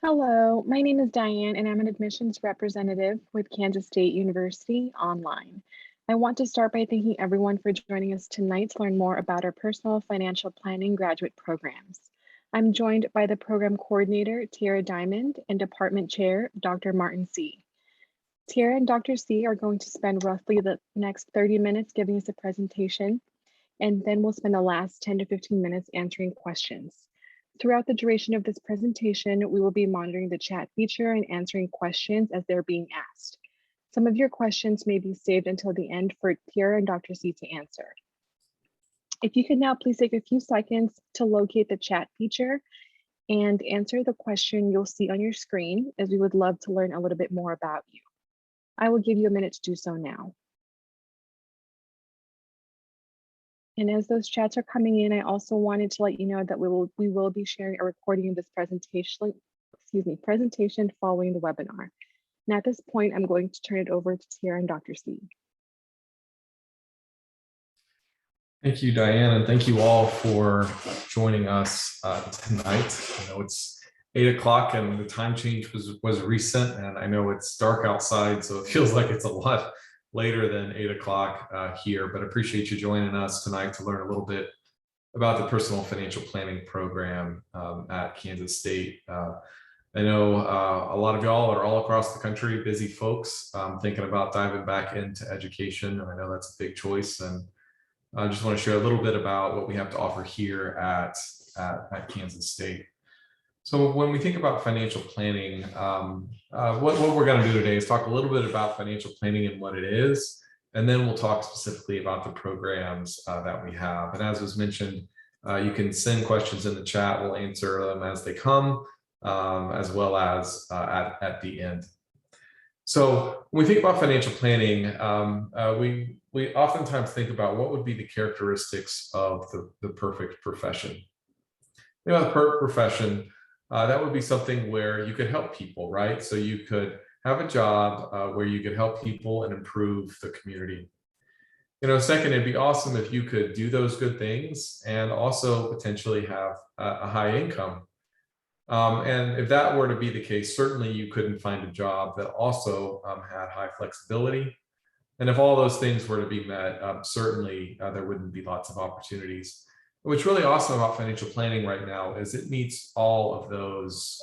Hello, my name is Diane, and I'm an admissions representative with Kansas State University online. I want to start by thanking everyone for joining us tonight to learn more about our personal financial planning graduate programs. I'm joined by the program coordinator, Tiara Diamond, and department chair, Dr. Martin C. Tiara and Dr. C are going to spend roughly the next 30 minutes giving us a presentation, and then we'll spend the last 10 to 15 minutes answering questions. Throughout the duration of this presentation, we will be monitoring the chat feature and answering questions as they're being asked. Some of your questions may be saved until the end for Tiara and Dr. C to answer. If you could now please take a few seconds to locate the chat feature and answer the question you'll see on your screen, as we would love to learn a little bit more about you. I will give you a minute to do so now. And as those chats are coming in, I also wanted to let you know that we will be sharing a recording of this presentation following the webinar. And at this point, I'm going to turn it over to Tiara and Dr. C. Thank you, Diane, and thank you all for joining us tonight. I know it's 8 o'clock and the time change was recent, and I know it's dark outside, so it feels like it's a lot later than 8 o'clock here, but I appreciate you joining us tonight to learn a little bit about the personal financial planning program at Kansas State. I know a lot of y'all are all across the country, busy folks thinking about diving back into education, and I know that's a big choice, and I just want to share a little bit about what we have to offer here at Kansas State. So when we think about financial planning, what we're going to do today is talk a little bit about financial planning and what it is, and then we'll talk specifically about the programs that we have. And as was mentioned, you can send questions in the chat. We'll answer them as they come, as well as at the end. So when we think about financial planning, we oftentimes think about what would be the characteristics of the perfect profession. You know, the perfect profession, that would be something where you could help people, right? So you could have a job where you could help people and improve the community. You know, second, it'd be awesome if you could do those good things and also potentially have a high income. And if that were to be the case, certainly you couldn't find a job that also had high flexibility. And if all those things were to be met, certainly there wouldn't be lots of opportunities. What's really awesome about financial planning right now is it meets all of those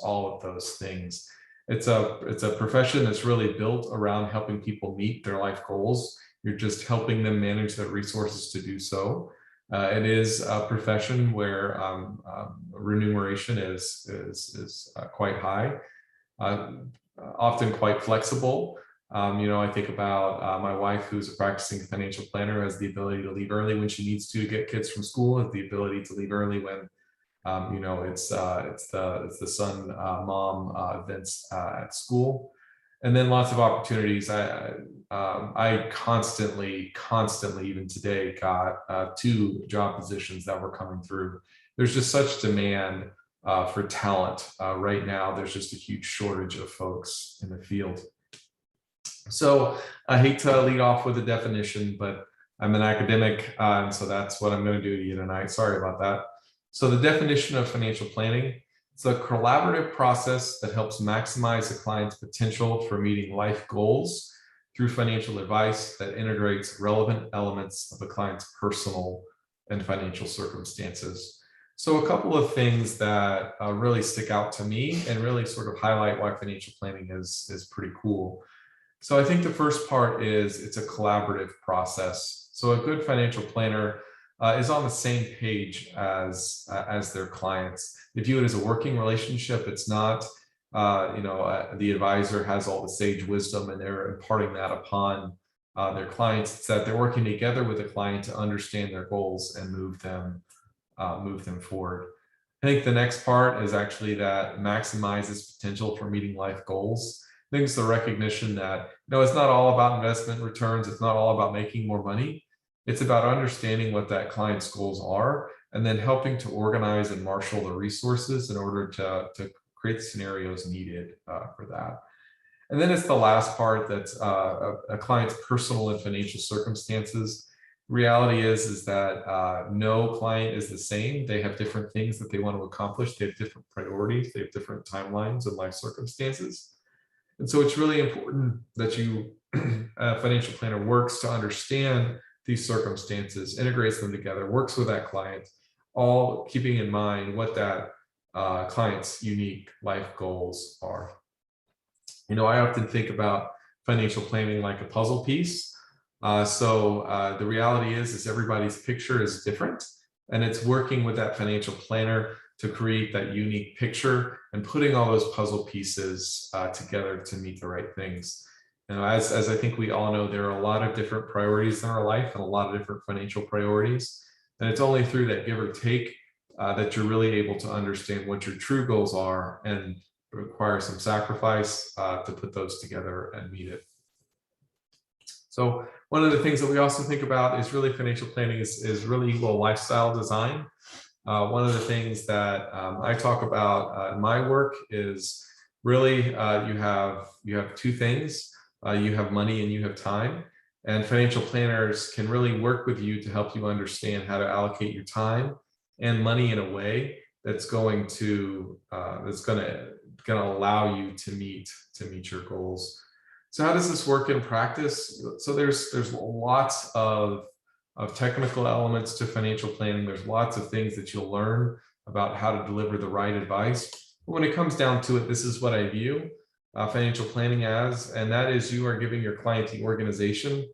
things. It's a profession that's really built around helping people meet their life goals. You're just helping them manage their resources to do so. It is a profession where remuneration is quite high, often quite flexible. You know, I think about my wife, who's a practicing financial planner, has the ability to leave early when she needs to get kids from school, has the ability to leave early when, you know, it's the son mom events at school, and then lots of opportunities. I constantly, even today, got 2 job positions that were coming through. There's just such demand for talent right now. There's just a huge shortage of folks in the field. So I hate to lead off with a definition, but I'm an academic, and so that's what I'm going to do to you tonight. Sorry about that. So the definition of financial planning: it's a collaborative process that helps maximize a client's potential for meeting life goals through financial advice that integrates relevant elements of the client's personal and financial circumstances. So a couple of things that really stick out to me and really sort of highlight why financial planning is pretty cool. So I think the first part is it's a collaborative process. So a good financial planner is on the same page as their clients. They view it as a working relationship. It's not, you know, the advisor has all the sage wisdom and they're imparting that upon their clients. It's that they're working together with the client to understand their goals and move them forward. I think the next part is actually that maximizes potential for meeting life goals. I think it's the recognition that, you know, it's not all about investment returns. It's not all about making more money. It's about understanding what that client's goals are and then helping to organize and marshal the resources in order to create the scenarios needed for that. And then it's the last part that's a client's personal and financial circumstances. Reality is that no client is the same. They have different things that they want to accomplish. They have different priorities. They have different timelines and life circumstances. And so it's really important that a financial planner works to understand these circumstances, integrates them together, works with that client, all keeping in mind what that client's unique life goals are. I often think about financial planning like a puzzle piece. The reality is everybody's picture is different, and it's working with that financial planner to create that unique picture and putting all those puzzle pieces together to meet the right things. As I think we all know, there are a lot of different priorities in our life and a lot of different financial priorities. And it's only through that give or take that you're really able to understand what your true goals are and require some sacrifice to put those together and meet it. So one of the things that we also think about is really financial planning is really equal lifestyle design. One of the things that I talk about in my work is really you have two things. You have money and you have time. And financial planners can really work with you to help you understand how to allocate your time and money in a way that's going to allow you to meet your goals. So how does this work in practice? So there's lots of technical elements to financial planning. There's lots of things that you'll learn about how to deliver the right advice. But when it comes down to it, this is what I view financial planning as, and that is you are giving your client the organization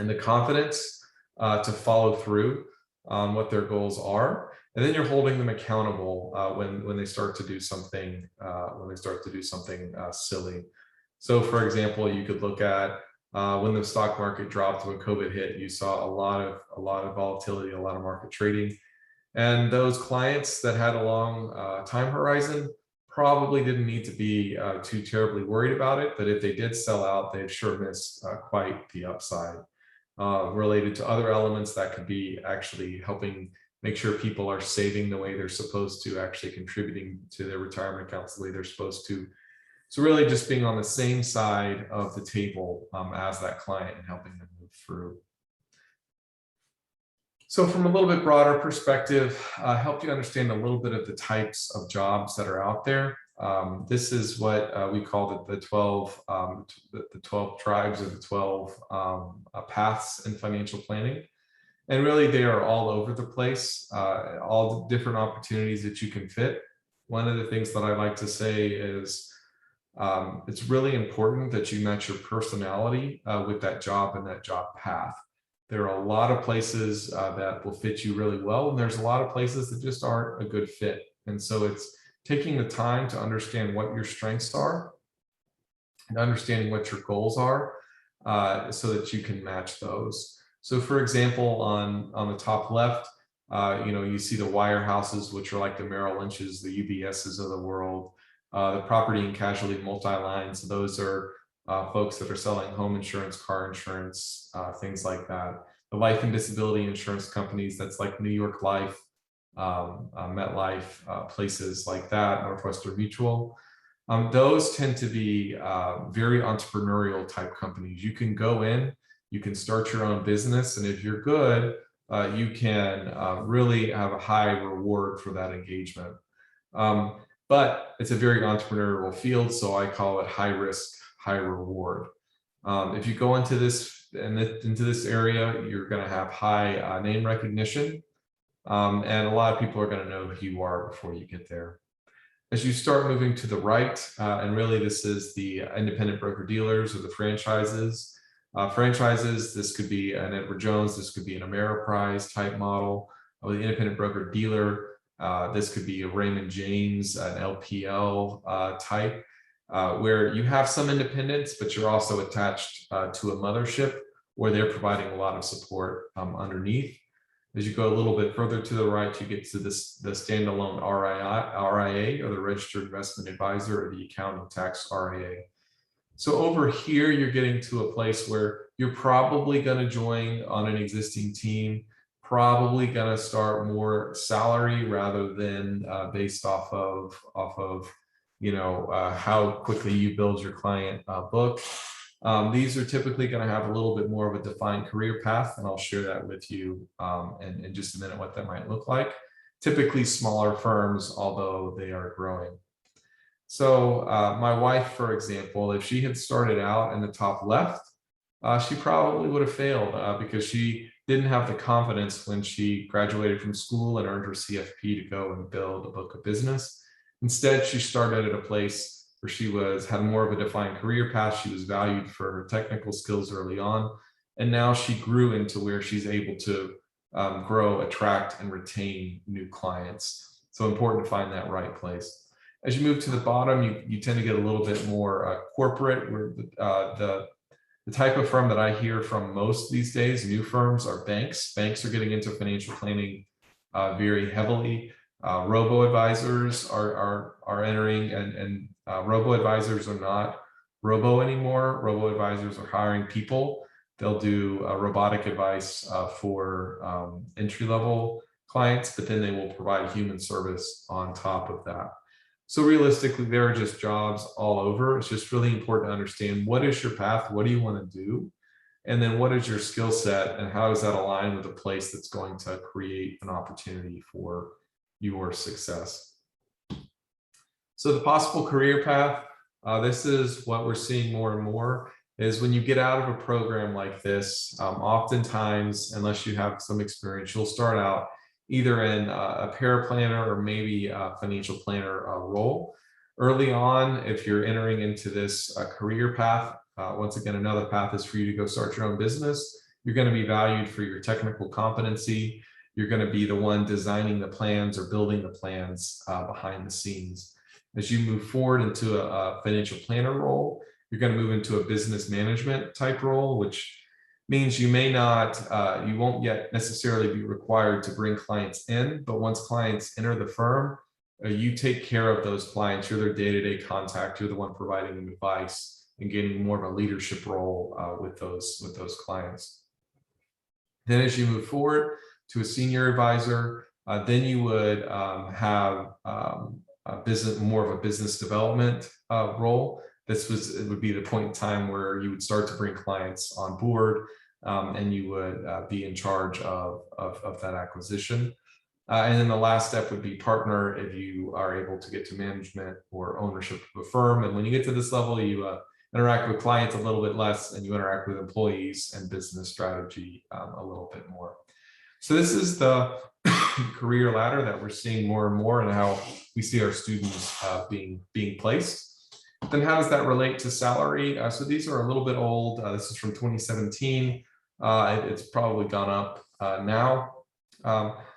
and the confidence to follow through on what their goals are. And then you're holding them accountable when they start to do something silly. So for example, you could look at when the stock market dropped, when COVID hit, you saw a lot of volatility, a lot of market trading. And those clients that had a long time horizon probably didn't need to be too terribly worried about it. But if they did sell out, they've sure missed quite the upside. Related to other elements that could be actually helping make sure people are saving the way they're supposed to, actually contributing to their retirement accounts the way they're supposed to. So really just being on the same side of the table as that client and helping them move through. So from a little bit broader perspective, help you understand a little bit of the types of jobs that are out there. This is what we call the 12 tribes or the 12 paths in financial planning. And really they are all over the place, all the different opportunities that you can fit. One of the things that I like to say is it's really important that you match your personality with that job and that job path. There are a lot of places that will fit you really well, and there's a lot of places that just aren't a good fit. And so it's taking the time to understand what your strengths are and understanding what your goals are so that you can match those. So for example, on the top left, you see the wirehouses, which are like the Merrill Lynch's, the UBS's of the world. The property and casualty multi-line, so those are folks that are selling home insurance, car insurance, things like that. The life and disability insurance companies, that's like New York Life, MetLife, places like that, Northwestern Mutual. Those tend to be very entrepreneurial type companies. You can go in, you can start your own business, and if you're good, you can really have a high reward for that engagement. But it's a very entrepreneurial field, so I call it high risk, high reward. If you go into this area, you're going to have high name recognition, and a lot of people are going to know who you are before you get there. As you start moving to the right, and really this is the independent broker dealers or the franchises. Franchises, this could be an Edward Jones, this could be an Ameriprise type model. Or the independent broker dealer. This could be a Raymond James, an LPL type, where you have some independence, but you're also attached to a mothership where they're providing a lot of support underneath. As you go a little bit further to the right, you get to the standalone RIA, or the Registered Investment Advisor, or the Accounting Tax RIA. So over here, you're getting to a place where you're probably going to join on an existing team, probably going to start more salary rather than based off of how quickly you build your client book. These are typically going to have a little bit more of a defined career path, and I'll share that with you in just a minute what that might look like. Typically smaller firms, although they are growing. So my wife, for example, if she had started out in the top left, she probably would have failed because she didn't have the confidence when she graduated from school and earned her CFP to go and build a book of business. Instead, she started at a place where she had more of a defined career path. She was valued for her technical skills early on. And now she grew into where she's able to grow, attract, and retain new clients. So important to find that right place. As you move to the bottom, you tend to get a little bit more corporate, where the type of firm that I hear from most these days, new firms, are banks. Banks are getting into financial planning very heavily. Robo-advisors are entering, and robo-advisors are not robo anymore. Robo-advisors are hiring people. They'll do robotic advice for entry-level clients, but then they will provide human service on top of that. So realistically, there are just jobs all over. It's just really important to understand, what is your path? What do you want to do? And then what is your skill set, and how does that align with a place that's going to create an opportunity for your success? So the possible career path, this is what we're seeing more and more, is when you get out of a program like this, oftentimes, unless you have some experience, you'll start out either in a paraplanner or maybe a financial planner role. Early on, if you're entering into this career path, once again, another path is for you to go start your own business. You're going to be valued for your technical competency. You're going to be the one designing the plans or building the plans behind the scenes. As you move forward into a financial planner role, you're going to move into a business management type role, which means you may not, you won't yet necessarily be required to bring clients in, but once clients enter the firm, you take care of those clients. You're their day-to-day contact. You're the one providing them advice and getting more of a leadership role with those clients. Then as you move forward to a senior advisor, then you would have more of a business development role. It would be the point in time where you would start to bring clients on board, and you would be in charge of that acquisition. And then the last step would be partner, if you are able to get to management or ownership of a firm. And when you get to this level, you interact with clients a little bit less, and you interact with employees and business strategy a little bit more. So this is the career ladder that we're seeing more and more, and how we see our students being placed. Then how does that relate to salary? So these are a little bit old. This is from 2017. It's probably gone up now.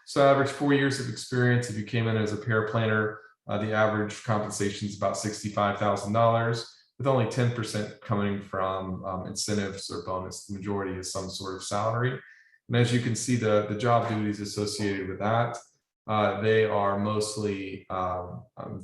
So average 4 years of experience. If you came in as a paraplanner, the average compensation is about $65,000, with only 10% coming from incentives or bonus. The majority is some sort of salary. And as you can see, the job duties associated with that, they are mostly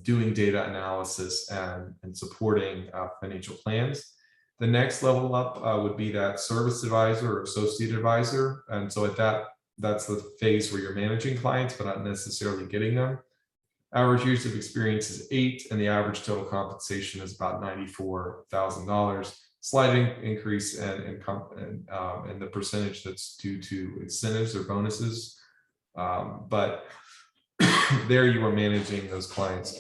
doing data analysis and supporting financial plans. The next level up would be that service advisor or associate advisor. And so at that's the phase where you're managing clients, but not necessarily getting them. Average years of experience is 8, and the average total compensation is about $94,000. Slight increase in the percentage that's due to incentives or bonuses. But there you are managing those clients.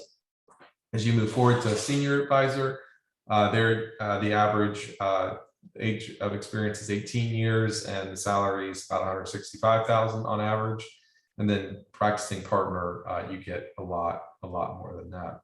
As you move forward to a senior advisor, the average age of experience is 18 years, and the salary is about $165,000 on average. And then practicing partner, you get a lot more than that.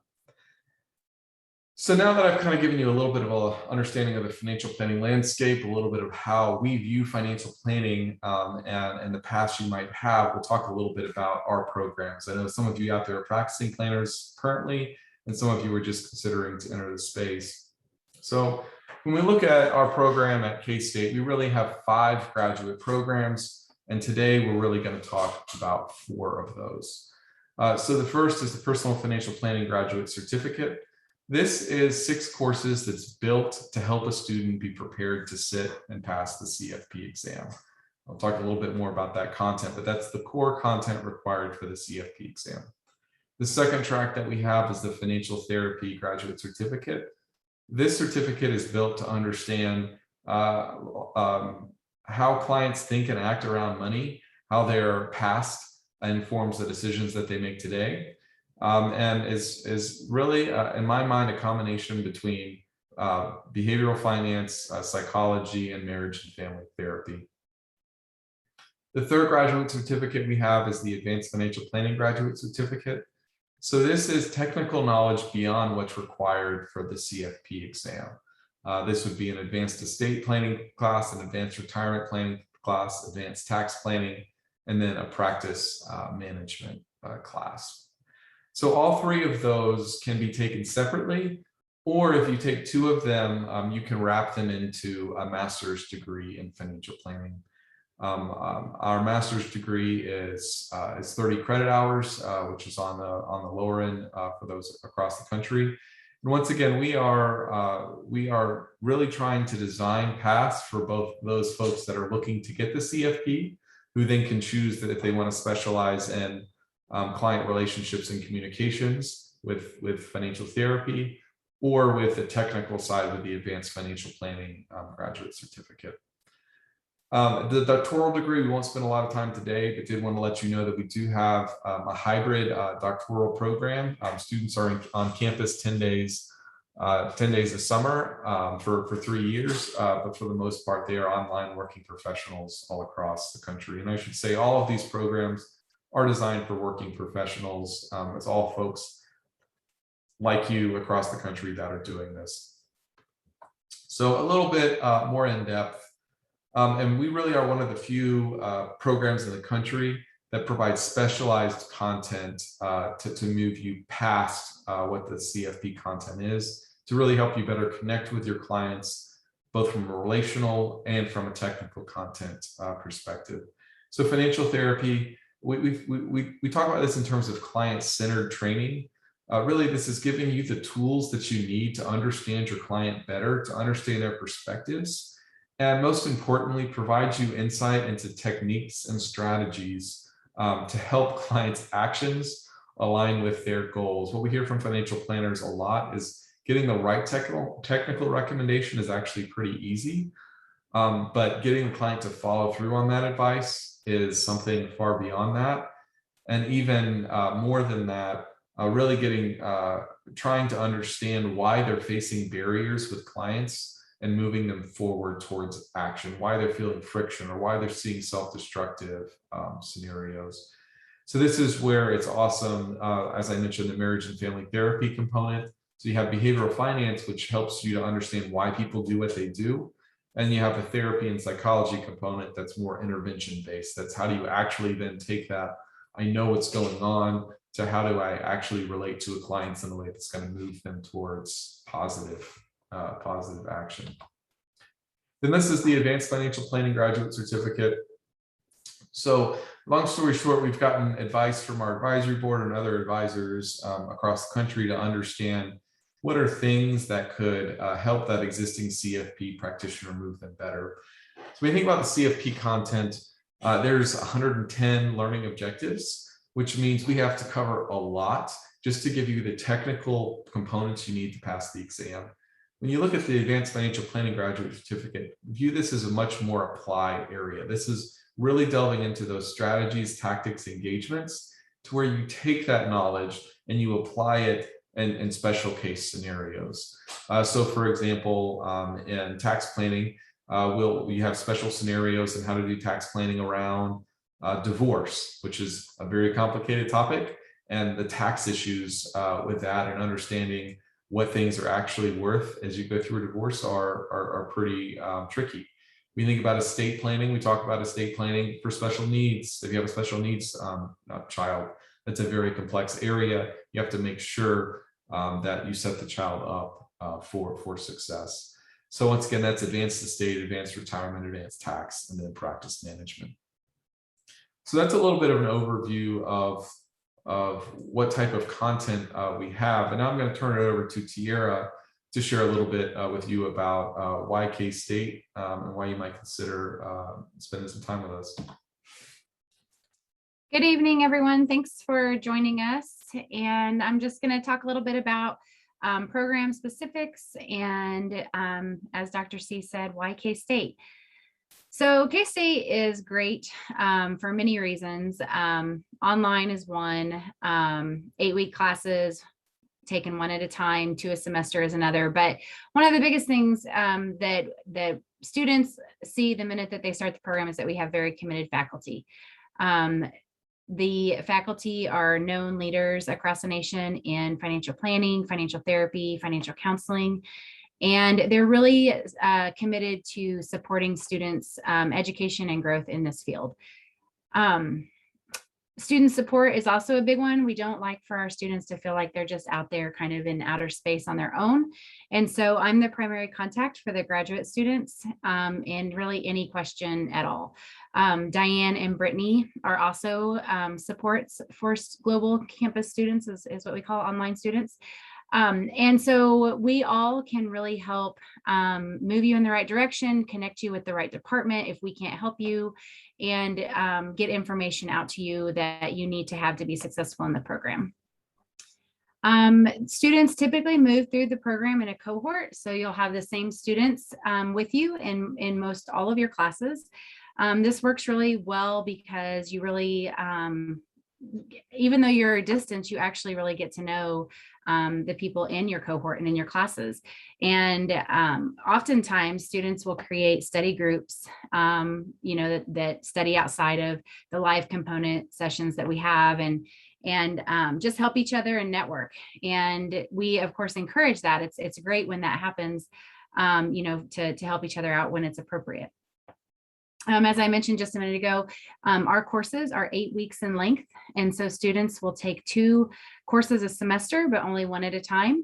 So now that I've kind of given you a little bit of an understanding of the financial planning landscape, a little bit of how we view financial planning and the past you might have, we'll talk a little bit about our programs. I know some of you out there are practicing planners currently, and some of you are just considering to enter the space. So when we look at our program at KState, we really have 5 graduate programs, and today we're really going to talk about 4 of those. So the first is the Personal Financial Planning Graduate Certificate. This is 6 courses that's built to help a student be prepared to sit and pass the CFP exam. I'll talk a little bit more about that content, but that's the core content required for the CFP exam. The second track that we have is the Financial Therapy Graduate Certificate. This certificate is built to understand how clients think and act around money, how their past informs the decisions that they make today, and is really, in my mind, a combination between behavioral finance, psychology, and marriage and family therapy. The third graduate certificate we have is the Advanced Financial Planning Graduate Certificate. So this is technical knowledge beyond what's required for the CFP exam. This would be an advanced estate planning class, an advanced retirement planning class, advanced tax planning, and then a practice management class. So all three of those can be taken separately, or if you take two of them, you can wrap them into a master's degree in financial planning. Our master's degree is 30 credit hours, which is on the lower end for those across the country. And once again, we are really trying to design paths for both those folks that are looking to get the CFP, who then can choose that if they want to specialize in client relationships and communications with financial therapy, or with the technical side with the advanced financial planning graduate certificate. The doctoral degree, we won't spend a lot of time today, but did want to let you know that we do have a hybrid doctoral program. Students are on campus 10 days a summer for 3 years, but for the most part, they are online working professionals all across the country. And I should say all of these programs are designed for working professionals. It's all folks like you across the country that are doing this. So a little bit more in depth. And we really are one of the few programs in the country that provides specialized content to move you past what the CFP content is, to really help you better connect with your clients, both from a relational and from a technical content perspective. So financial therapy, we talk about this in terms of client-centered training. Really, this is giving you the tools that you need to understand your client better, to understand their perspectives, and most importantly, provides you insight into techniques and strategies to help clients' actions align with their goals. What we hear from financial planners a lot is getting the right technical recommendation is actually pretty easy, but getting the client to follow through on that advice is something far beyond that. And even more than that, really trying to understand why they're facing barriers with clients and moving them forward towards action, why they're feeling friction, or why they're seeing self-destructive scenarios. So this is where it's awesome, as I mentioned, the marriage and family therapy component. So you have behavioral finance, which helps you to understand why people do what they do. And you have a therapy and psychology component that's more intervention-based. That's how do you actually then take that, I know what's going on, to how do I actually relate to a client in a way that's going to move them towards positive action. Then this is the Advanced Financial Planning Graduate Certificate. So long story short, we've gotten advice from our advisory board and other advisors across the country to understand what are things that could help that existing CFP practitioner move them better. So when you think about the CFP content, there's 110 learning objectives, which means we have to cover a lot just to give you the technical components you need to pass the exam. When you look at the Advanced Financial Planning Graduate Certificate, view this as a much more applied area. This is really delving into those strategies, tactics, engagements, to where you take that knowledge and you apply it in special case scenarios. So for example, in tax planning, we have special scenarios and how to do tax planning around divorce, which is a very complicated topic, and the tax issues with that, and understanding what things are actually worth as you go through a divorce are pretty tricky. When you think about estate planning, we talk about estate planning for special needs. If you have a special needs child, that's a very complex area. You have to make sure that you set the child up for success. So once again, that's advanced estate, advanced retirement, advanced tax, and then practice management. So that's a little bit of an overview of what type of content we have. And now I'm going to turn it over to Tiara to share a little bit with you about why KState and why you might consider spending some time with us. Good evening, everyone. Thanks for joining us. And I'm just going to talk a little bit about program specifics, and as Dr. C said, why K-State? So K-State is great for many reasons. Online is one, 8-week classes taken one at a time, 2 a semester is another. But one of the biggest things that students see the minute that they start the program is that we have very committed faculty. The faculty are known leaders across the nation in financial planning, financial therapy, financial counseling, and they're really committed to supporting students' education and growth in this field. Student support is also a big one. We don't like for our students to feel like they're just out there kind of in outer space on their own. And so I'm the primary contact for the graduate students and really any question at all. Diane and Brittany are also supports for global campus students, is what we call online students. And so we all can really help move you in the right direction, connect you with the right department if we can't help you, and get information out to you that you need to have to be successful in the program. Students typically move through the program in a cohort, so you'll have the same students with you in most all of your classes. This works really well because you really, even though you're a distance, you actually really get to know the people in your cohort and in your classes. And oftentimes students will create study groups, that study outside of the live component sessions that we have, and just help each other and network. And we of course encourage that. It's great when that happens, to help each other out when it's appropriate. As I mentioned just a minute ago, our courses are 8 weeks in length. And so students will take 2 courses a semester, but only 1 at a time.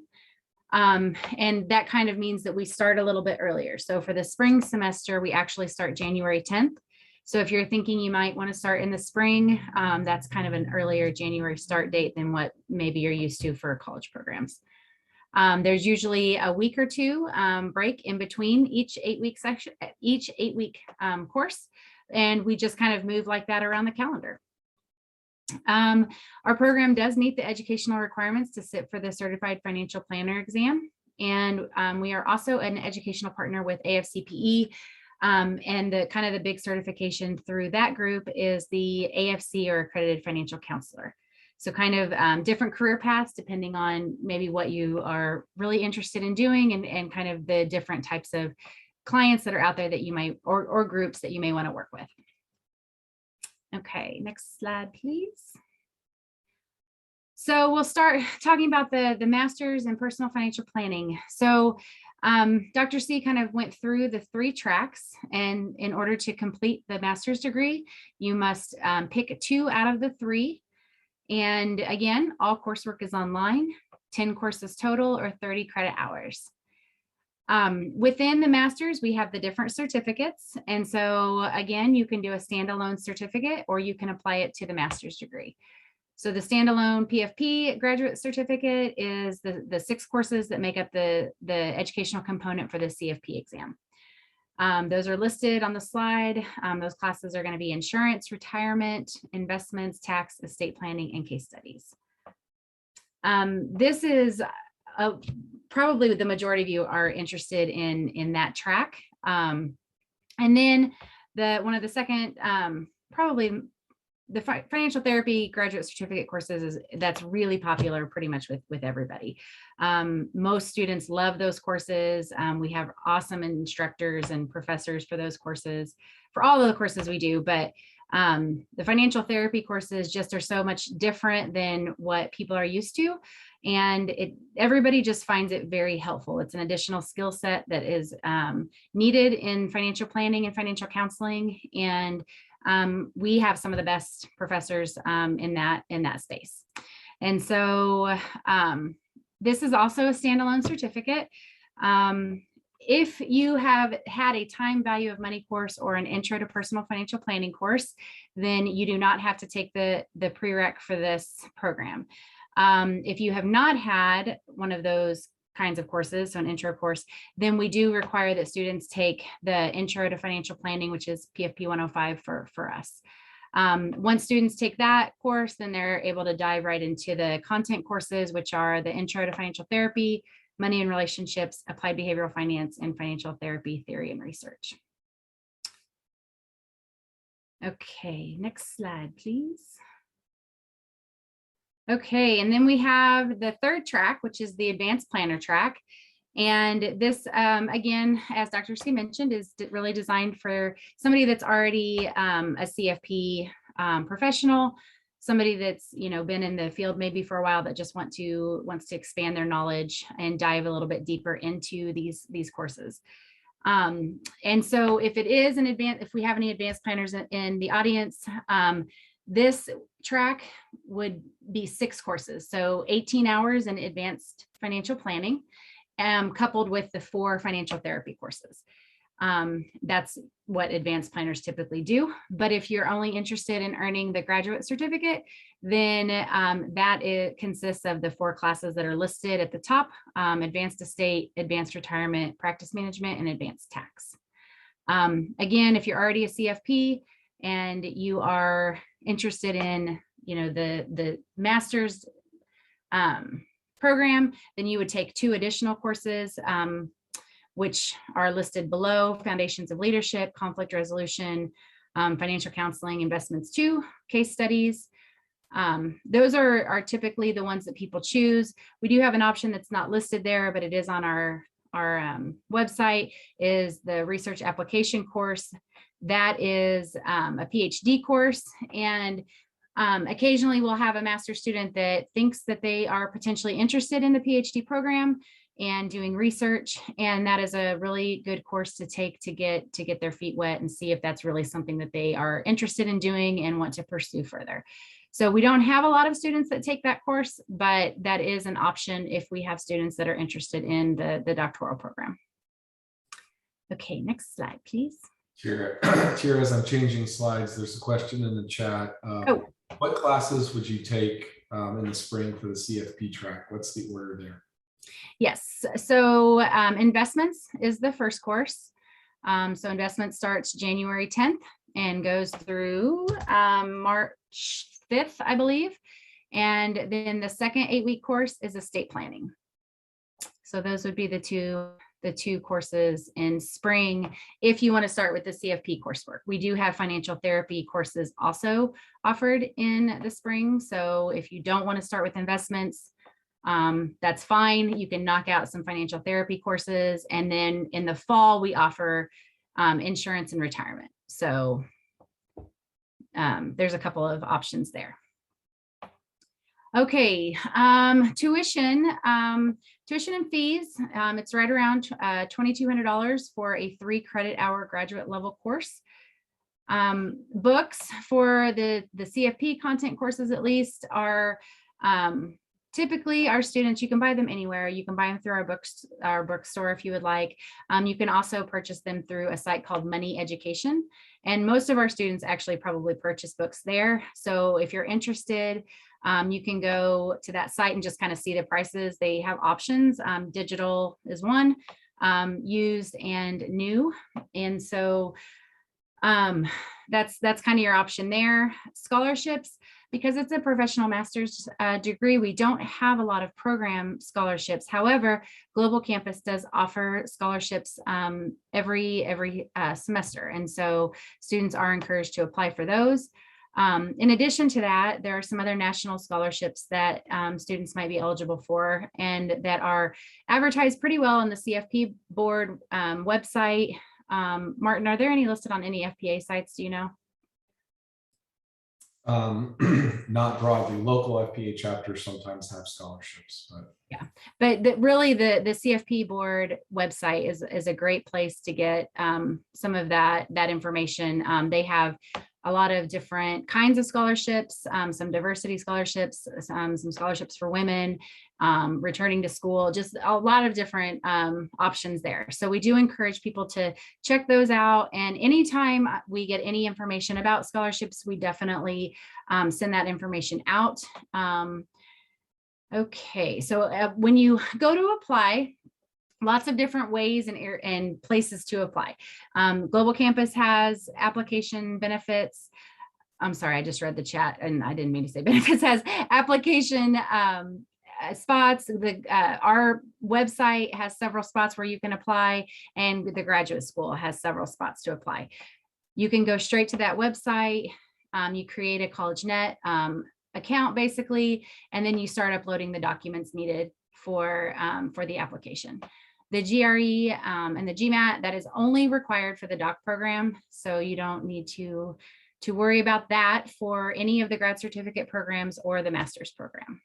And that kind of means that we start a little bit earlier. So for the spring semester, we actually start January 10th. So if you're thinking you might want to start in the spring, that's kind of an earlier January start date than what maybe you're used to for college programs. There's usually a week or 2 break in between each 8-week section, each 8-week course, and we just kind of move like that around the calendar. Our program does meet the educational requirements to sit for the Certified Financial Planner exam, and we are also an educational partner with AFCPE, and the kind of the big certification through that group is the AFC, or Accredited Financial Counselor. So kind of different career paths depending on maybe what you are really interested in doing, and kind of the different types of clients that are out there that you might, or groups that you may want to work with. Okay, next slide, please. So we'll start talking about the Masters in Personal Financial Planning. So Dr. C kind of went through the 3 tracks, and in order to complete the master's degree, you must pick 2 out of the 3. And again, all coursework is online, 10 courses total, or 30 credit hours. Within the master's, we have the different certificates. And so again, you can do a standalone certificate, or you can apply it to the master's degree. So the standalone PFP graduate certificate is the 6 courses that make up the educational component for the CFP exam. Those are listed on the slide. Those classes are going to be insurance, retirement, investments, tax, estate planning, and case studies. This is probably the majority of you are interested in that track. And then one of the second, probably the financial therapy graduate certificate courses that's really popular pretty much with everybody. Most students love those courses. We have awesome instructors and professors for those courses, for all of the courses we do, but the financial therapy courses just are so much different than what people are used to. And everybody just finds it very helpful. It's an additional skill set that is needed in financial planning and financial counseling. And we have some of the best professors in that space. And so this is also a standalone certificate. If you have had a time value of money course or an intro to personal financial planning course, then you do not have to take the prereq for this program. If you have not had one of those kinds of courses, so an intro course, then we do require that students take the intro to financial planning, which is PFP 105 for us. Once students take that course, then they're able to dive right into the content courses, which are the Intro to Financial Therapy, Money and Relationships, Applied Behavioral Finance, and Financial Therapy Theory and Research. Okay, next slide, please. Okay, and then we have the third track, which is the Advanced Planner track. And this, again, as Dr. C mentioned, is really designed for somebody that's already a CFP professional, somebody that's, you know, been in the field maybe for a while that just wants to expand their knowledge and dive a little bit deeper into these courses. And so if it is an if we have any advanced planners in the audience, this track would be 6 courses. So 18 hours in advanced financial planning, coupled with the 4 financial therapy courses. That's what advanced planners typically do. But if you're only interested in earning the graduate certificate, then that consists of the 4 classes that are listed at the top: advanced estate, advanced retirement, practice management, and advanced tax. Again, if you're already a CFP and you are interested in, you know, the master's program, then you would take 2 additional courses, which are listed below: Foundations of Leadership, Conflict Resolution, Financial Counseling, Investments 2, Case Studies. Those are typically the ones that people choose. We do have an option that's not listed there, but it is on our website, is the Research Application course. That is a PhD course, and occasionally we'll have a master's student that thinks that they are potentially interested in the PhD program and doing research, and that is a really good course to take to get their feet wet and see if that's really something that they are interested in doing and want to pursue further. So we don't have a lot of students that take that course, but that is an option if we have students that are interested in the doctoral program. Okay, next slide, please. Tira, as I'm changing slides, there's a question in the chat. What classes would you take in the spring for the CFP track? What's the order there? Yes, so investments is the first course. So investment starts January 10th and goes through March 5th, I believe. And then the second 8-week course is estate planning. So those would be the two courses in spring if you want to start with the CFP coursework. We do have financial therapy courses also offered in the spring. So if you don't want to start with investments, that's fine. You can knock out some financial therapy courses. And then in the fall, we offer insurance and retirement. So there's a couple of options there. Okay, tuition and fees. It's right around $2,200 for a 3-credit-hour graduate level course. Books for the CFP content courses, at least, are typically our students. You can buy them anywhere. You can buy them through our bookstore if you would like. You can also purchase them through a site called Money Education. And most of our students actually probably purchase books there. So if you're interested, you can go to that site and just kind of see the prices. They have options. Digital is one, used and new. And so that's kind of your option there. Scholarships, because it's a professional master's degree, we don't have a lot of program scholarships. However, Global Campus does offer scholarships every semester. And so students are encouraged to apply for those. In addition to that, there are some other national scholarships that students might be eligible for and that are advertised pretty well on the CFP board website. Martin, are there any listed on any FPA sites, do you know? Not broadly. Local FPA chapters sometimes have scholarships, but yeah, but really the CFP board website is a great place to get some of that information. They have a lot of different kinds of scholarships, some diversity scholarships, some scholarships for women, returning to school, just a lot of different options there. So we do encourage people to check those out. And anytime we get any information about scholarships, we definitely send that information out. Okay, so when you go to apply, lots of different ways and places to apply. Global Campus has application benefits. I'm sorry, I just read the chat and I didn't mean to say benefits, has application spots. Our website has several spots where you can apply, and the graduate school has several spots to apply. You can go straight to that website. You create a CollegeNet account basically, and then you start uploading the documents needed for the application. The GRE and the GMAT, that is only required for the doc program, so you don't need to worry about that for any of the grad certificate programs or the master's program.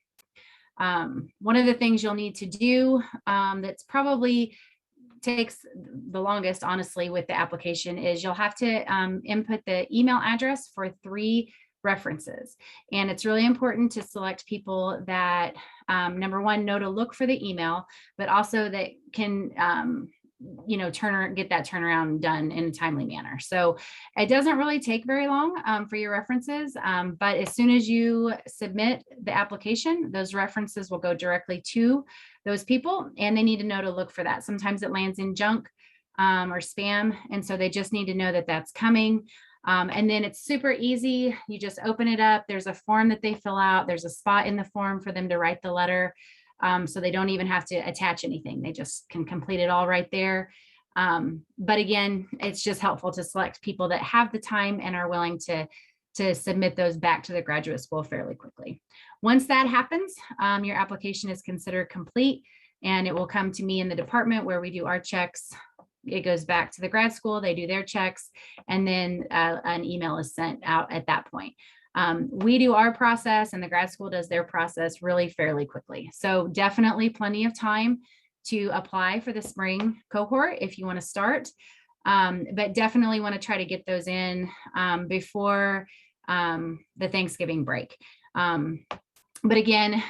One of the things you'll need to do that's probably takes the longest, honestly, with the application is you'll have to input the email address for 3 references. And it's really important to select people that, number one, know to look for the email, but also that can, get that turnaround done in a timely manner. So it doesn't really take very long for your references, but as soon as you submit the application, those references will go directly to those people, and they need to know to look for that. Sometimes it lands in junk or spam, and so they just need to know that that's coming. And then it's super easy. You just open it up. There's a form that they fill out. There's a spot in the form for them to write the letter. So they don't even have to attach anything. They just can complete it all right there. But again, it's just helpful to select people that have the time and are willing to submit those back to the graduate school fairly quickly. Once that happens, your application is considered complete, and it will come to me in the department where we do our checks. It goes back to the grad school, they do their checks, and then an email is sent out at that point. We do our process and the grad school does their process really fairly quickly. So definitely plenty of time to apply for the spring cohort if you want to start, but definitely want to try to get those in before the Thanksgiving break. But again,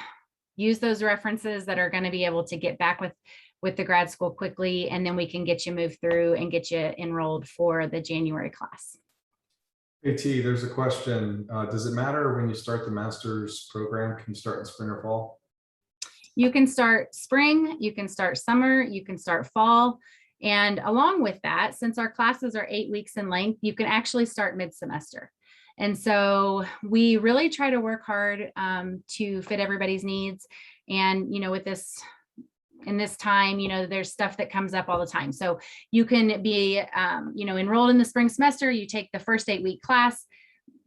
use those references that are going to be able to get back with the grad school quickly, and then we can get you moved through and get you enrolled for the January class. Hey T, there's a question. Does it matter when you start the master's program? Can you start in spring or fall? You can start spring, you can start summer, you can start fall. And along with that, since our classes are 8 weeks in length, you can actually start mid-semester. And so we really try to work hard to fit everybody's needs. And, with this, in this time, there's stuff that comes up all the time. So you can be, enrolled in the spring semester, you take the first 8-week class,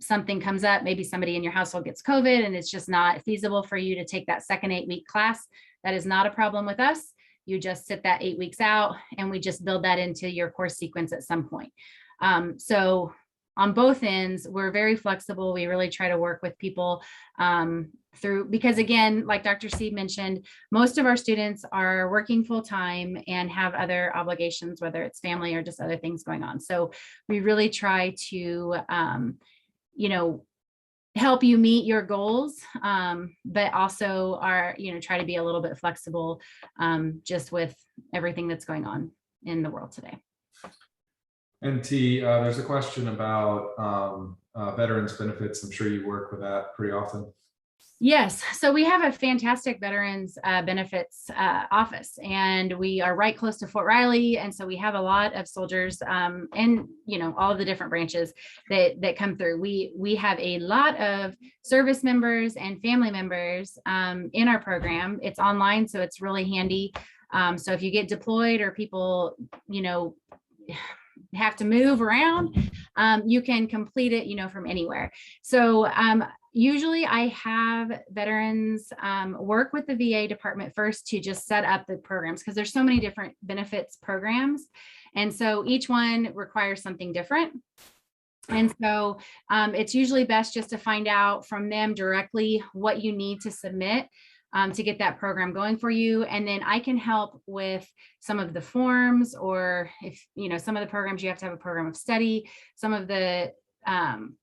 something comes up, maybe somebody in your household gets COVID and it's just not feasible for you to take that second 8-week class. That is not a problem with us. You just sit that 8 weeks out and we just build that into your course sequence at some point. So on both ends, we're very flexible. We really try to work with people through, because again, like Dr. C mentioned, most of our students are working full time and have other obligations, whether it's family or just other things going on. So we really try to, help you meet your goals, but also are, try to be a little bit flexible just with everything that's going on in the world today. And T, there's a question about veterans benefits. I'm sure you work with that pretty often. Yes, so we have a fantastic veterans benefits office, and we are right close to Fort Riley, and so we have a lot of soldiers and all of the different branches that come through. We have a lot of service members and family members in our program. It's online, so it's really handy. So if you get deployed or people have to move around, you can complete it from anywhere. So usually I have veterans work with the VA department first to just set up the programs, because there's so many different benefits programs, and so each one requires something different. And so it's usually best just to find out from them directly what you need to submit to get that program going for you. And then I can help with some of the forms, or if, some of the programs you have to have a program of study, some of the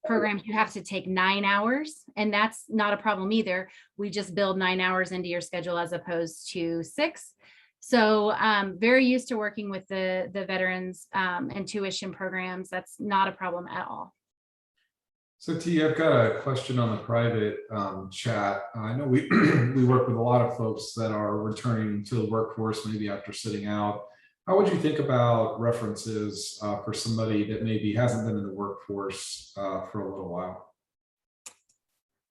programs you have to take 9 hours, and that's not a problem either. We just build 9 hours into your schedule as opposed to 6. So very used to working with the veterans and tuition programs. That's not a problem at all. So T, I've got a question on the private chat. I know we we work with a lot of folks that are returning to the workforce, maybe after sitting out. How would you think about references for somebody that maybe hasn't been in the workforce for a little while?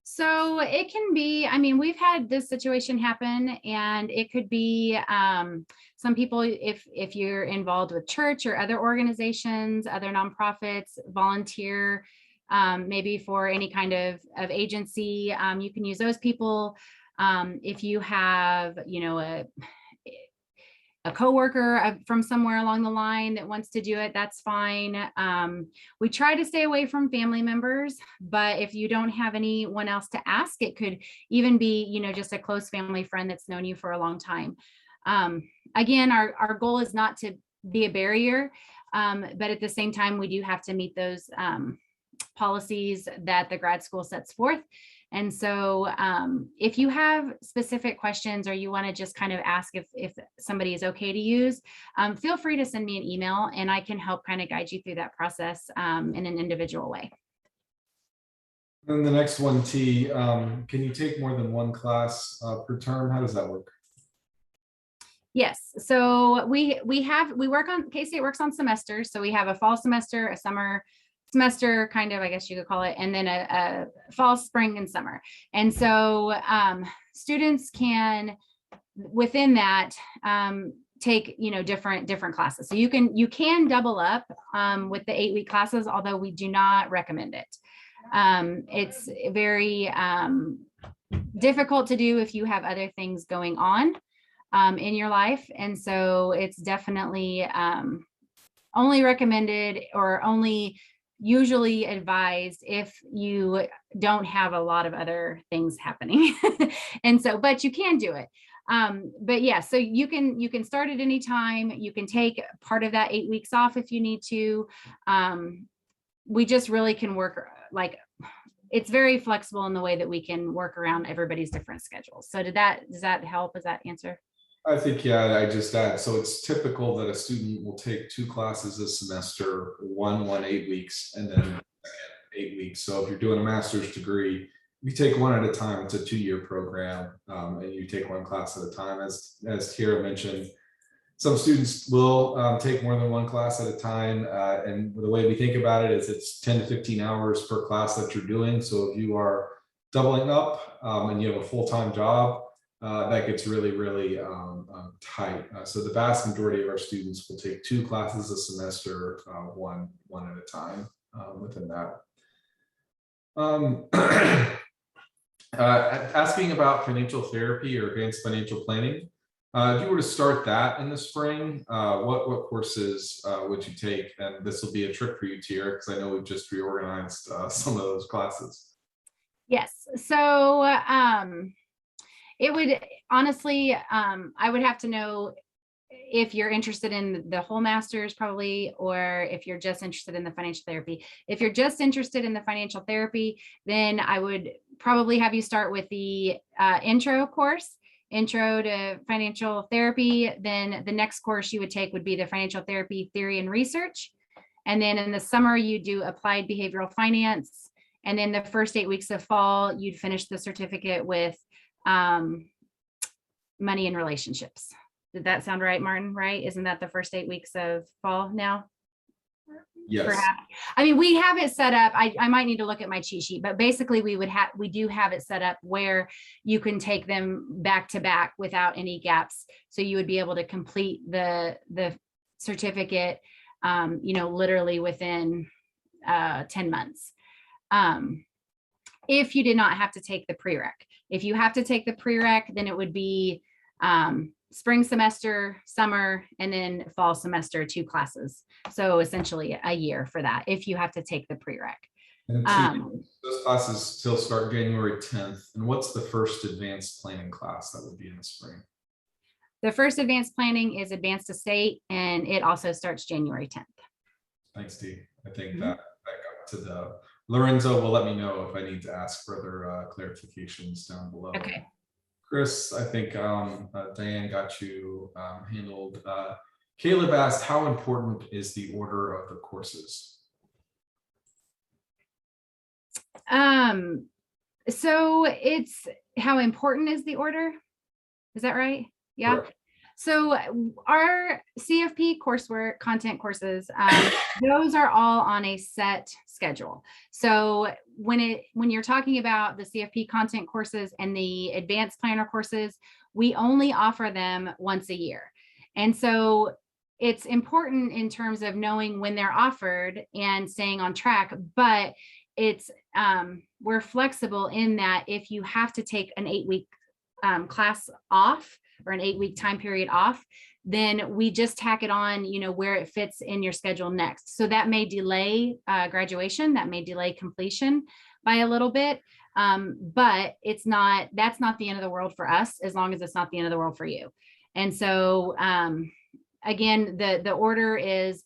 So it can be, I mean, we've had this situation happen, and it could be some people, if you're involved with church or other organizations, other nonprofits, volunteer, maybe for any kind of agency, you can use those people. If you have, you know, a coworker from somewhere along the line that wants to do it, that's fine. We try to stay away from family members, but if you don't have anyone else to ask, it could even be, you know, just a close family friend that's known you for a long time. Again, our goal is not to be a barrier, but at the same time, we do have to meet those policies that the grad school sets forth. And so if you have specific questions, or you want to just kind of ask if somebody is okay to use, feel free to send me an email, and I can help kind of guide you through that process in an individual way. And the next one, T, can you take more than one class per term? How does that work? Yes, so we work on, KState works on semesters. So we have a fall semester, a summer semester, kind of, I guess you could call it, and then a fall, spring, and summer. And so students can, within that, take, you know, different classes. So you can double up with the 8-week classes, although we do not recommend it. It's very difficult to do if you have other things going on in your life. And so it's definitely only recommended, or only usually advised, if you don't have a lot of other things happening. And so, but you can do it. But yeah, so you can start at any time. You can take part of that 8 weeks off if you need to. We just really can work, like, it's very flexible in the way that we can work around everybody's different schedules. So does that help? Does that answer? I think, yeah, I just add, so it's typical that a student will take 2 classes a semester, one 8 weeks, and then 8 weeks. So if you're doing a master's degree, you take one at a time. It's a 2-year program, and you take 1 class at a time. As Kira mentioned, some students will take more than 1 class at a time. And the way we think about it is it's 10 to 15 hours per class that you're doing. So if you are doubling up and you have a full-time job, that gets really, really tight. So the vast majority of our students will take 2 classes a semester, one at a time within that. Asking about financial therapy or advanced financial planning. If you were to start that in the spring, what courses would you take? And this will be a trick for you, Tier, because I know we've just reorganized some of those classes. Yes. So it would, honestly, I would have to know if you're interested in the whole master's, probably, or if you're just interested in the financial therapy. If you're just interested in the financial therapy, then I would probably have you start with the intro course, intro to financial therapy. Then the next course you would take would be the financial therapy theory and research. And then in the summer, you do applied behavioral finance. And then the first 8 weeks of fall, you'd finish the certificate with money and relationships. Did that sound right, Martin? Right? Isn't that the first 8 weeks of fall now? Yes. Perhaps. I mean, we have it set up. I might need to look at my cheat sheet, but basically we do have it set up where you can take them back to back without any gaps. So you would be able to complete the certificate, you know, literally within 10 months. If you did not have to take the prereq. If you have to take the prereq, then it would be spring semester, summer, and then fall semester, 2 classes. So essentially a year for that, if you have to take the prereq. And those classes still start January 10th. And what's the first advanced planning class that would be in the spring? The first advanced planning is advanced estate, and it also starts January 10th. Thanks, Dee. I think that got to the Lorenzo will let me know if I need to ask further clarifications down below. Okay. Chris, I think Diane got you handled. Caleb asked, how important is the order of the courses? So it's how important is the order? Is that right? Yeah. Correct. So our CFP coursework, content courses, those are all on a set schedule. So when you're talking about the CFP content courses and the advanced planner courses, we only offer them once a year. And so it's important in terms of knowing when they're offered and staying on track, but it's we're flexible in that if you have to take an 8-week class off or an 8-week time period off, then we just tack it on, where it fits in your schedule next. So that may delay graduation, that may delay completion by a little bit, but that's not the end of the world for us, as long as it's not the end of the world for you. And so again, the order is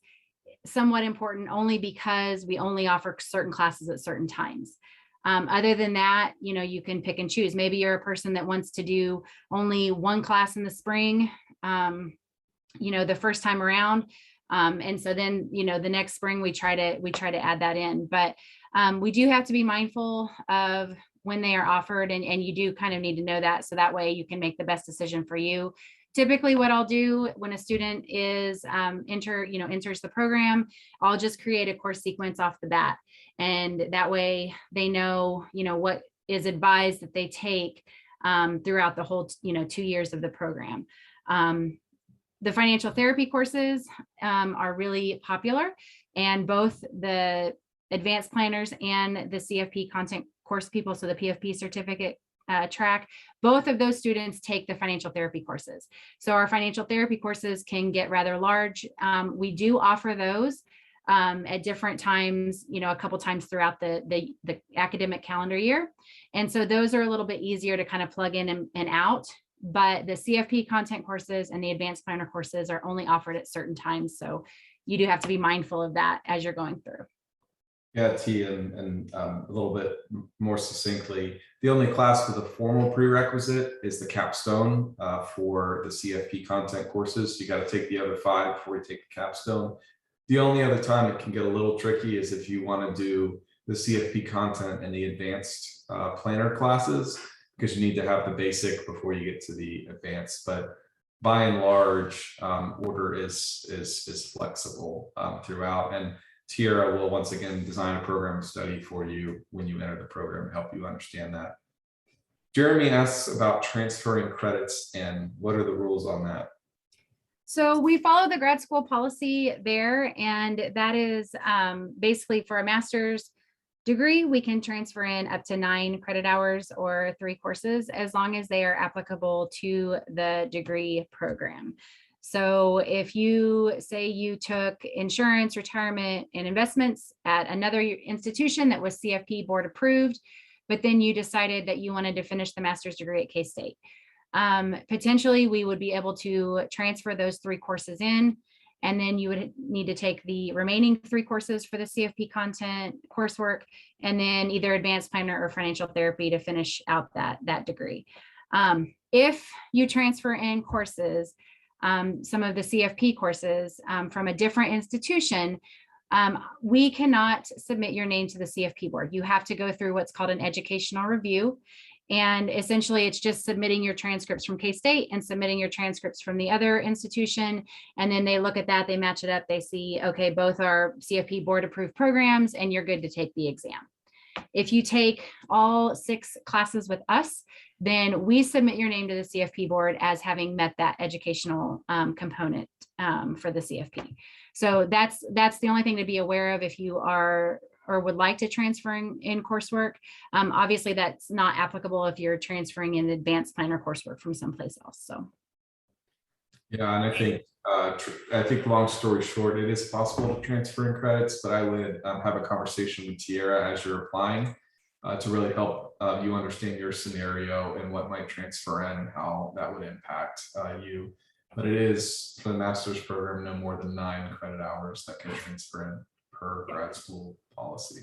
somewhat important only because we only offer certain classes at certain times. Other than that, you can pick and choose. Maybe you're a person that wants to do only one class in the spring, the first time around. And so then, the next spring we try to add that in, but we do have to be mindful of when they are offered, and you do kind of need to know that. So that way you can make the best decision for you. Typically what I'll do when a student is enters the program, I'll just create a course sequence off the bat. And that way they know, what is advised that they take throughout the whole, 2 years of the program. The financial therapy courses are really popular, and both the advanced planners and the CFP content course people, so the PFP certificate track, both of those students take the financial therapy courses. So our financial therapy courses can get rather large. We do offer those at different times, a couple times throughout the academic calendar year. And so those are a little bit easier to kind of plug in and out. But the CFP content courses and the advanced planner courses are only offered at certain times. So you do have to be mindful of that as you're going through. Yeah, T, and a little bit more succinctly, the only class with a formal prerequisite is the capstone for the CFP content courses. So you got to take the other 5 before you take the capstone. The only other time it can get a little tricky is if you want to do the CFP content and the advanced planner classes, because you need to have the basic before you get to the advanced. But by and large, order is flexible throughout. And Tiara will once again design a program study for you when you enter the program to help you understand that. Jeremy asks about transferring credits and what are the rules on that? So we follow the grad school policy there, and that is basically for a master's degree, we can transfer in up to 9 credit hours or 3 courses, as long as they are applicable to the degree program. So if you say you took insurance, retirement, and investments at another institution that was CFP board approved, but then you decided that you wanted to finish the master's degree at KState, potentially we would be able to transfer those 3 courses in, and then you would need to take the remaining 3 courses for the CFP content coursework, and then either advanced planner or financial therapy to finish out that degree. If you transfer in courses, some of the CFP courses from a different institution, we cannot submit your name to the CFP board. You have to go through what's called an educational review. And essentially it's just submitting your transcripts from KState and submitting your transcripts from the other institution. And then they look at that, they match it up, they see, okay, both are CFP board approved programs and you're good to take the exam. If you take all 6 classes with us, then we submit your name to the CFP board as having met that educational component for the CFP. So that's the only thing to be aware of if you are or would like to transfer in coursework. Obviously, that's not applicable if you're transferring in advanced planner coursework from someplace else. So, yeah, and I think long story short, it is possible to transfer in credits, but I would have a conversation with Tiara as you're applying to really help you understand your scenario and what might transfer in and how that would impact you. But it is for the master's program, no more than 9 credit hours that can transfer in per grad school policy.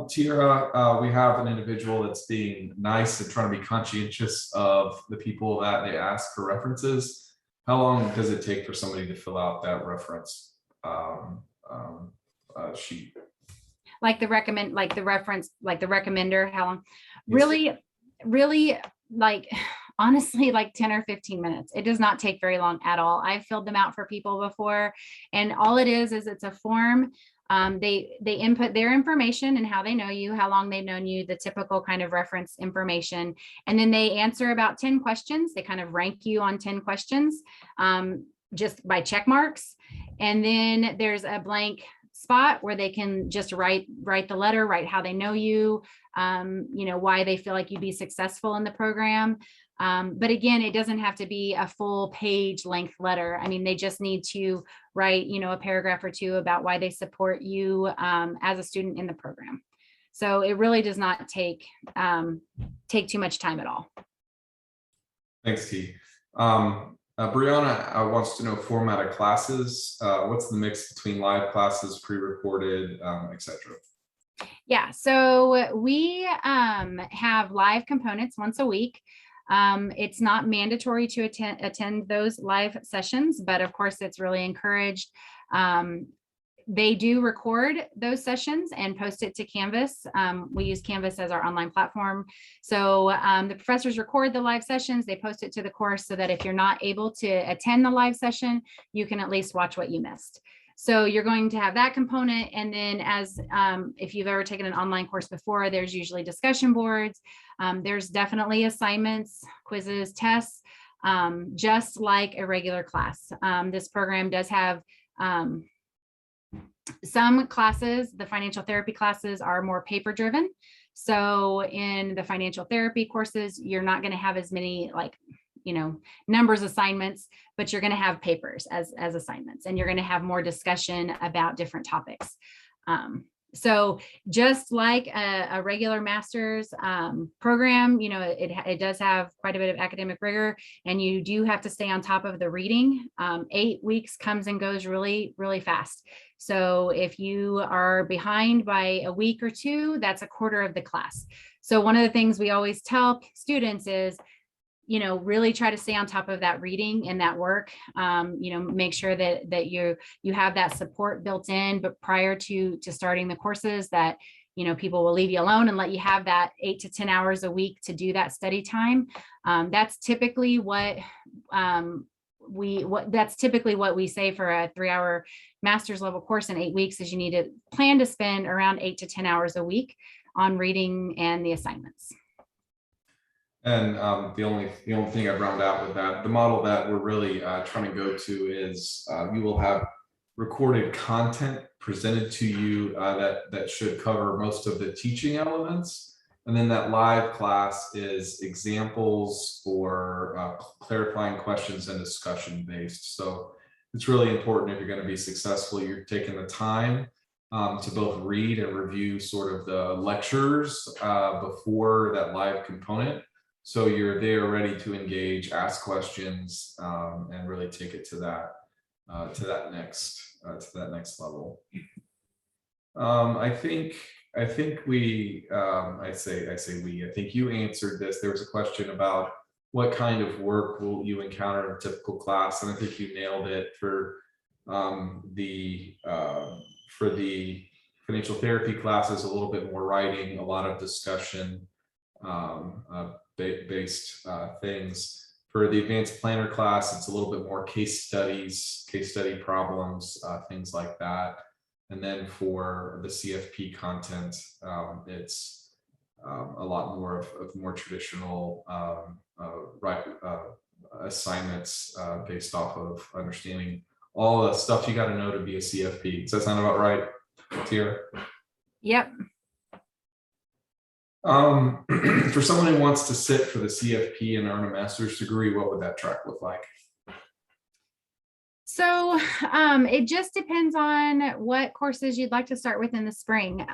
Tiara, we have an individual that's being nice and trying to be conscientious of the people that they ask for references. How long does it take for somebody to fill out that reference sheet? Like the recommender, how long? Really, like honestly like 10 or 15 minutes. It does not take very long at all. I've filled them out for people before, and all it is it's a form. They input their information and how they know you, how long they've known you, the typical kind of reference information. And then they answer about 10 questions. They kind of rank you on 10 questions just by check marks. And then there's a blank spot where they can just write the letter, write how they know you, why they feel like you'd be successful in the program. But again, it doesn't have to be a full page length letter. I mean, they just need to write, a paragraph or two about why they support you as a student in the program. So it really does not take too much time at all. Thanks, T. Brianna wants to know format of classes. What's the mix between live classes, pre-recorded, etc.? Yeah, so we have live components once a week. It's not mandatory to attend those live sessions, but of course it's really encouraged. They do record those sessions and post it to Canvas. We use Canvas as our online platform. So the professors record the live sessions, they post it to the course so that if you're not able to attend the live session, you can at least watch what you missed. So you're going to have that component. And then if you've ever taken an online course before, there's usually discussion boards. There's definitely assignments, quizzes, tests, just like a regular class. This program does have some classes. The financial therapy classes are more paper driven. So in the financial therapy courses, you're not going to have as many numbers assignments, but you're going to have papers as assignments, and you're going to have more discussion about different topics. So just like a regular master's program, it does have quite a bit of academic rigor, and you do have to stay on top of the reading. 8 weeks comes and goes really, really fast. So if you are behind by a week or two, that's a quarter of the class. So one of the things we always tell students is, really try to stay on top of that reading and that work. Make sure that you have that support built in, but prior to starting the courses that, people will leave you alone and let you have that 8 to 10 hours a week to do that study time. That's typically what we say for a 3-hour master's level course in 8 weeks is you need to plan to spend around 8 to 10 hours a week on reading and the assignments. And the only thing I'd round out with that, the model that we're really trying to go to is you will have recorded content presented to you that should cover most of the teaching elements. And then that live class is examples or clarifying questions and discussion based. So it's really important if you're going to be successful, you're taking the time to both read and review sort of the lectures before that live component. So you're there ready to engage, ask questions, and really take it to that next level. I think you answered this. There was a question about what kind of work will you encounter in a typical class, and I think you nailed it for the financial therapy classes. A little bit more writing, a lot of discussion based things. For the advanced planner class, it's a little bit more case study problems, things like that. And then for the CFP content, it's a lot more of more traditional assignments based off of understanding all the stuff you got to know to be a CFP. Does that sound about right, Tiara? Yep. For someone who wants to sit for the CFP and earn a master's degree, what would that track look like? So it just depends on what courses you'd like to start with in the spring.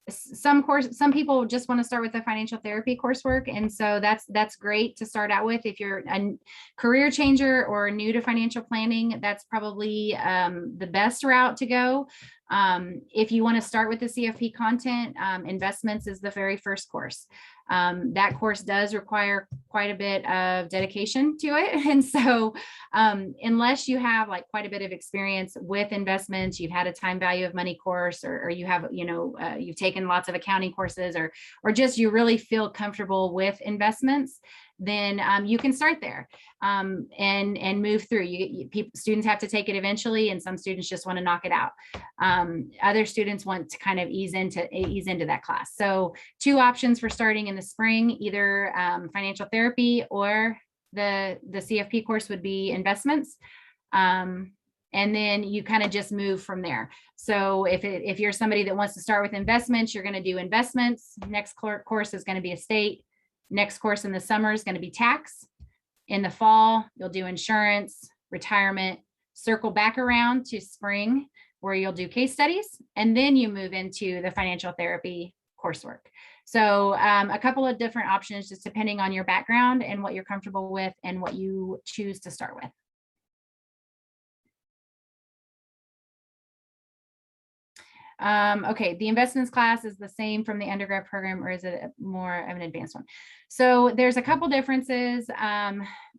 Some people just want to start with the financial therapy coursework, and so that's great to start out with. If you're a career changer or new to financial planning, that's probably the best route to go. If you want to start with the CFP content, investments is the very first course. That course does require quite a bit of dedication to it. And so unless you have like quite a bit of experience with investments, you've had a time value of money course, or you have, you've taken lots of accounting courses, or just you really feel comfortable with investments, then you can start there and move through. Students have to take it eventually, and some students just want to knock it out. Other students want to kind of ease into that class. So 2 options for starting in the spring, either financial therapy or the CFP course would be investments. And then you kind of just move from there. So if you're somebody that wants to start with investments, you're going to do investments. Next course is going to be estate. Next course in the summer is going to be tax. In the fall, you'll do insurance, retirement, circle back around to spring where you'll do case studies. And then you move into the financial therapy coursework. So a couple of different options, just depending on your background and what you're comfortable with and what you choose to start with. Okay, the investments class is the same from the undergrad program, or is it more of an advanced one? So there's a couple differences.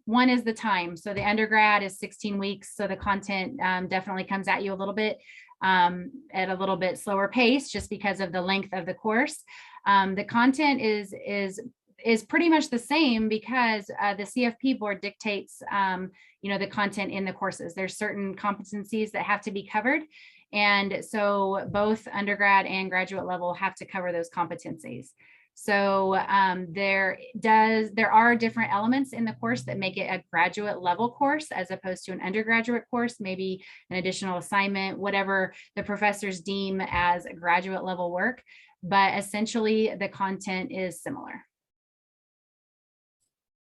One is the time. So the undergrad is 16 weeks. So the content definitely comes at you a little bit at a little bit slower pace, just because of the length of the course. The content is pretty much the same, because the CFP board dictates, the content in the courses. There's certain competencies that have to be covered. And so both undergrad and graduate level have to cover those competencies. So there are different elements in the course that make it a graduate level course as opposed to an undergraduate course, maybe an additional assignment, whatever the professors deem as graduate level work. But essentially the content is similar.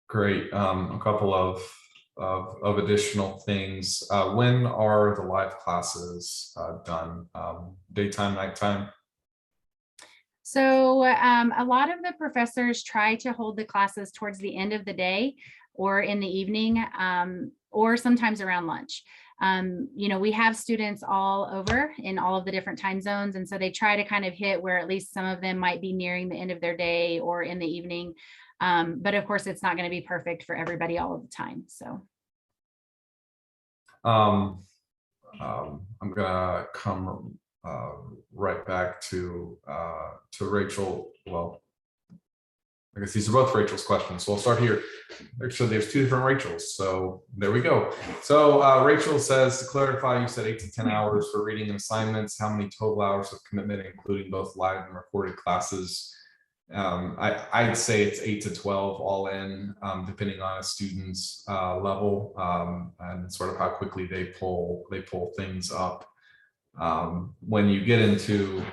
Great. A couple of additional things. When are the live classes done? Daytime, nighttime? So a lot of the professors try to hold the classes towards the end of the day or in the evening, or sometimes around lunch. We have students all over in all of the different time zones. And so they try to kind of hit where at least some of them might be nearing the end of their day or in the evening. But of course, it's not going to be perfect for everybody all of the time. So I'm gonna come right back to Rachel. Well, I guess these are both Rachel's questions, so I'll start here. Actually, there's 2 different Rachels, so there we go. So Rachel says, to clarify, you said 8 to 10 hours for reading and assignments. How many total hours of commitment, including both live and recorded classes? I'd say it's 8 to 12 all in, depending on a student's level and sort of how quickly they pull things up. When you get into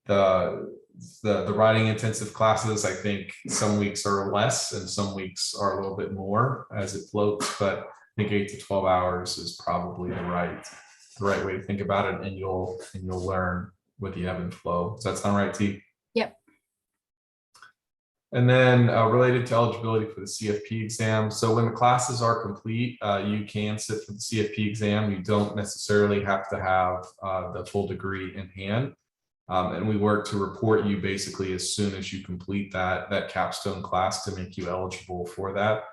the writing intensive classes, I think some weeks are less and some weeks are a little bit more as it floats, but I think 8 to 12 hours is probably the right way to think about it, and you'll learn with the ebb and flow. Does that sound right, T? Yep. And then related to eligibility for the CFP exam. So when the classes are complete, you can sit for the CFP exam. You don't necessarily have to have the full degree in hand. And we work to report you basically as soon as you complete that capstone class to make you eligible for that.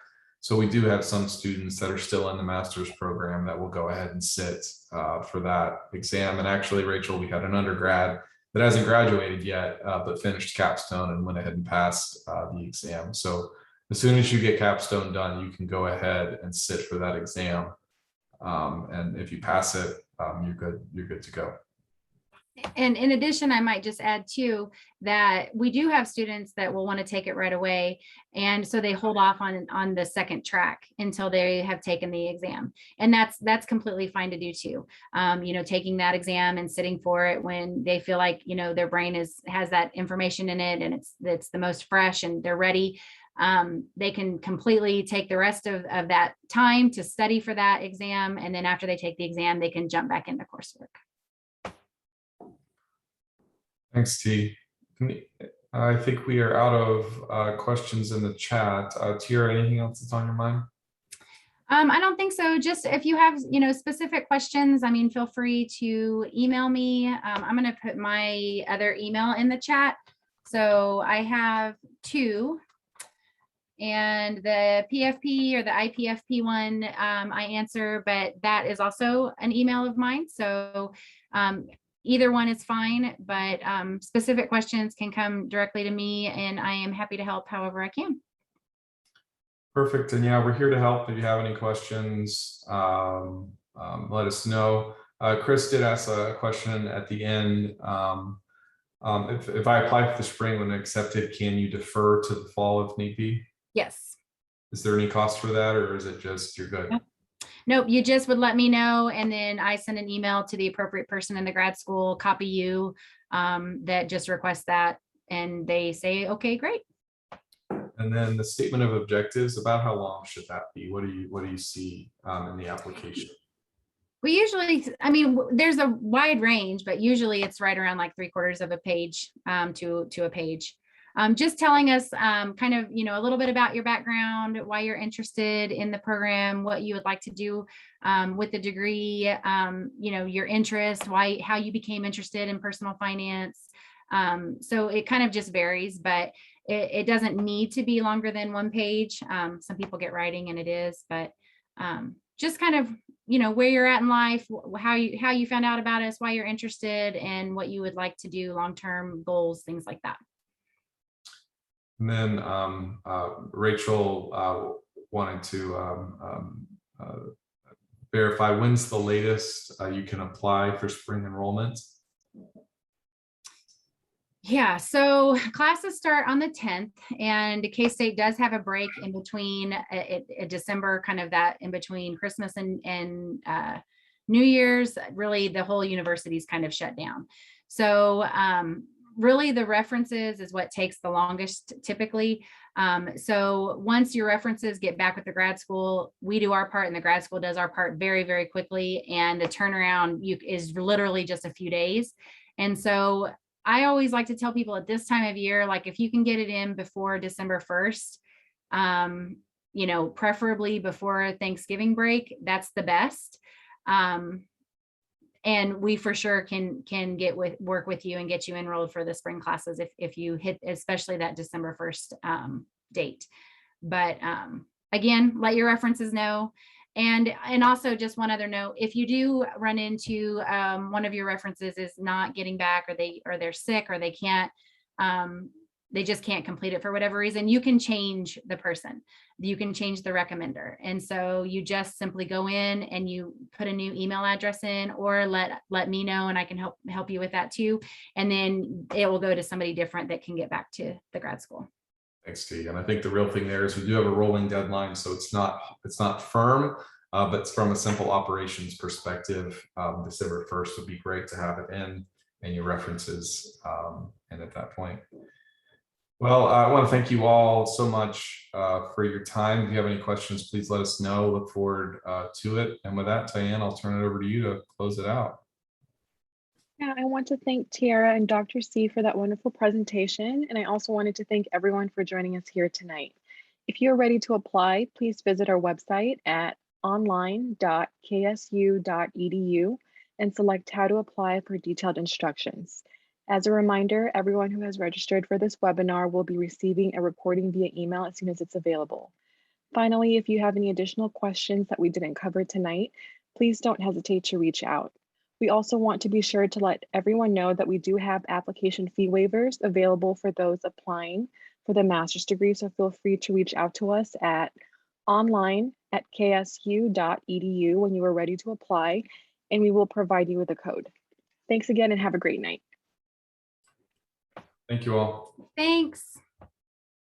So we do have some students that are still in the master's program that will go ahead and sit for that exam. And actually, Rachel, we had an undergrad that hasn't graduated yet, but finished capstone and went ahead and passed the exam. So as soon as you get capstone done, you can go ahead and sit for that exam. And if you pass it, you're good to go. And in addition, I might just add too, that we do have students that will want to take it right away. And so they hold off on the second track until they have taken the exam. And that's completely fine to do too. Taking that exam and sitting for it when they feel like, their brain has that information in it and it's the most fresh and they're ready. They can completely take the rest of that time to study for that exam. And then after they take the exam, they can jump back into coursework. Thanks, T. I think we are out of questions in the chat. Tiara, anything else that's on your mind? I don't think so. Just if you have, specific questions, feel free to email me. I'm going to put my other email in the chat. So I have 2. And the PFP or the IPFP one, I answer, but that is also an email of mine. So either one is fine, but specific questions can come directly to me and I am happy to help however I can. Perfect. And yeah, we're here to help. If you have any questions, let us know. Chris did ask a question at the end. If I apply for the spring when accepted, can you defer to the fall if need be? Yes. Is there any cost for that, or is it just you're good? Nope, you just would let me know, and then I send an email to the appropriate person in the grad school, copy you, that just requests that, and they say, okay, great. And then the statement of objectives, about how long should that be? What do you see in the application? We usually, I mean, there's a wide range, but usually it's right around like 3/4 of a page to a page. Just telling us kind of, a little bit about your background, why you're interested in the program, what you would like to do with the degree, your interest, how you became interested in personal finance. So it kind of just varies, but it doesn't need to be longer than 1 page. Some people get writing and it is, but just kind of, where you're at in life, how you found out about us, why you're interested, and what you would like to do, long-term goals, things like that. And then Rachel wanted to verify when's the latest you can apply for spring enrollment. Yeah, so classes start on the 10th, and KState does have a break in between December, kind of that in between Christmas and New Year's. Really, the whole university is kind of shut down. So really, the references is what takes the longest typically. So once your references get back with the grad school, we do our part and the grad school does our part very, very quickly. And the turnaround is literally just a few days. And so I always like to tell people at this time of year, like if you can get it in before December 1st, preferably before Thanksgiving break, that's the best. And we for sure can work with you and get you enrolled for the spring classes if you hit, especially that December 1st date. But again, let your references know. And also just one other note, if you do run into one of your references is not getting back, or they're sick, or they just can't complete it for whatever reason, you can change the person. You can change the recommender. And so you just simply go in and you put a new email address in, or let me know and I can help you with that too. And then it will go to somebody different that can get back to the grad school. Thanks, T. And I think the real thing there is we do have a rolling deadline, so it's not firm, but from a simple operations perspective, December 1st would be great to have it in and your references and at that point. Well, I want to thank you all so much for your time. If you have any questions, please let us know. Look forward to it. And with that, Diane, I'll turn it over to you to close it out. Yeah, I want to thank Tiara and Dr. C for that wonderful presentation. And I also wanted to thank everyone for joining us here tonight. If you're ready to apply, please visit our website at online.ksu.edu and select how to apply for detailed instructions. As a reminder, everyone who has registered for this webinar will be receiving a recording via email as soon as it's available. Finally, if you have any additional questions that we didn't cover tonight, please don't hesitate to reach out. We also want to be sure to let everyone know that we do have application fee waivers available for those applying for the master's degree, so feel free to reach out to us at online@ksu.edu when you are ready to apply, and we will provide you with a code. Thanks again and have a great night. Thank you all. Thanks.